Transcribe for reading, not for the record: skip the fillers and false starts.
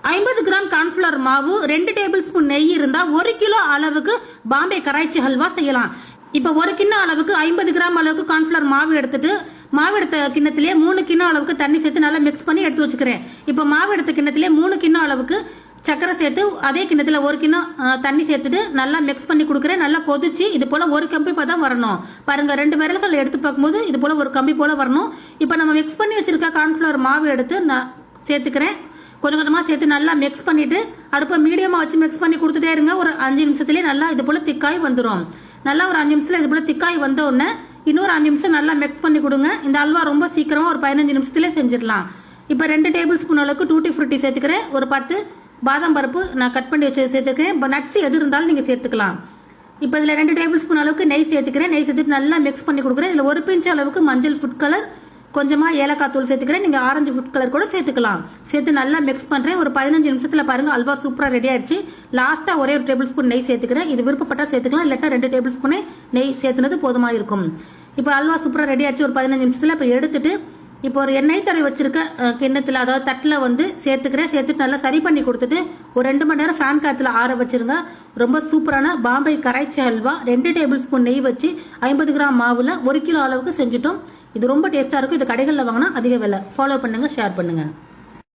50 gram cornflour மாவு 2 table spoon நெய் இருந்தா 1 கிலோ அளவுக்கு பாம்பே கராய்ச்சி ஹல்வா செய்யலாம். இப்ப 1 கிண்ணம் அளவுக்கு 50 கிராம் அளவுக்கு கார்ன்ஃபிளவர் மாவு எடுத்துட்டு மாவு எடுத்த கிண்ணத்திலே 3 கிண்ணம் அளவுக்கு தண்ணி சேர்த்து நல்லா மிக்ஸ் பண்ணி எடுத்து வச்சுக்கிறேன். இப்ப மாவு எடுத்த கிண்ணத்திலே 3 கிண்ணம் அளவுக்கு சக்கரை சேர்த்து அதே கிண்ணத்துல 1 கிண்ணம் தண்ணி சேர்த்துட்டு நல்லா மிக்ஸ் பண்ணி கொடுக்குறேன். நல்லா கொதிச்சு இது போல ஒரு கம்பி தான் வரணும். பாருங்க 2 விரல்கள் எடுத்து பார்க்கும்போது இது போல ஒரு கம்பி போல வரணும். இப்ப நம்ம மிக்ஸ் பண்ணி வச்சிருக்க கார்ன்ஃபிளவர் மாவு எடுத்து நான் சேர்த்துக்கிறேன். கொஞ்சம் கொஞ்சமா சேர்த்து நல்லா மிக்ஸ் பண்ணிட்டு அடுப்பை மீடியமா வச்சு மிக்ஸ் பண்ணி கொடுத்துட்டே இருங்க. ஒரு 5 நிமிஷத்துலயே நல்லா இது போல திக்காய் வந்துடும். நல்லா ஒரு 5 நிமிஷத்துல இது போல திக்காய் வந்த உடனே இன்னொரு 5 நிமிஷம் நல்லா மிக்ஸ் பண்ணி கொடுங்க. இந்த அல்வா ரொம்ப சீக்கிரமா ஒரு 15 நிமிஷத்துலயே செஞ்சிடலாம். இப்ப 2 டேபிள் ஸ்பூன் அளவுக்கு டூட்டி ஃப்ரூட்டி சேர்த்துக்கிறேன். ஒரு 10 பாதாம் பருப்பு நான் கட் பண்ணி வச்சு சேர்த்துக்கிறேன். நட்ஸ் எது இருந்தாலும் நீங்க சேர்த்துக்கலாம். இப்போ இதுல 2 டேபிள் ஸ்பூன் அளவுக்கு நெய் சேர்த்துக்கிறேன். நெய் சேர்த்துட்டு நல்லா மிக்ஸ் பண்ணி கொடுக்குறேன். இதுல 1 பிஞ்ச் அளவுக்கு மஞ்சள் ஃபுட் கலர், கொஞ்சமா ஏலக்காய் தூள் சேர்த்துக்கிறேன். நீங்க ஆரஞ்சு ஃபுட் கலர் கூட சேர்த்துக்கலாம். சேர்த்து நல்லா மிக்ஸ் பண்றேன். ஒரு 15 நிமிஷத்துல பாருங்க அல்வா சூப்பரா ரெடி ஆயிடுச்சு. லாஸ்டா ஒரே 1 டேபிள் ஸ்பூன் நெய் சேர்த்துக்கிறேன். இது விருப்பப்பட்டா சேர்த்துக்கலாம், இல்லாட்டா 2 டேபிள் ஸ்பூனே நெய் சேர்த்துனது போதுமா இருக்கும். இப்போ அல்வா சூப்பரா ரெடி ஆயிடுச்சு ஒரு 15 நிமிஷத்துல. இப்போ எடுத்துட்டு இப்போ ஒரு எண்ணெய் தடவை வச்சிருக்க கிண்ணத்துல அதாவது தட்டுல சேர்த்துக்கிறேன். சேர்த்துட்டு நல்லா சரி பண்ணி கொடுத்துட்டு ஒரு 2 மணி நேரம் ஃபேன் காத்துல ஆற வச்சிருங்க. ரொம்ப சூப்பரான பாம்பே கராய்ச்சி ஹல்வா 2 டேபிள் ஸ்பூன் நெய் வச்சு 50 கிராம் மாவுல 1 கிலோ அளவுக்கு செஞ்சுட்டோம். இது ரொம்ப டேஸ்டா இருக்கும். இது கடைகளில் வாங்கினா அதிக விலை. ஃபாலோ பண்ணுங்க, ஷேர் பண்ணுங்க.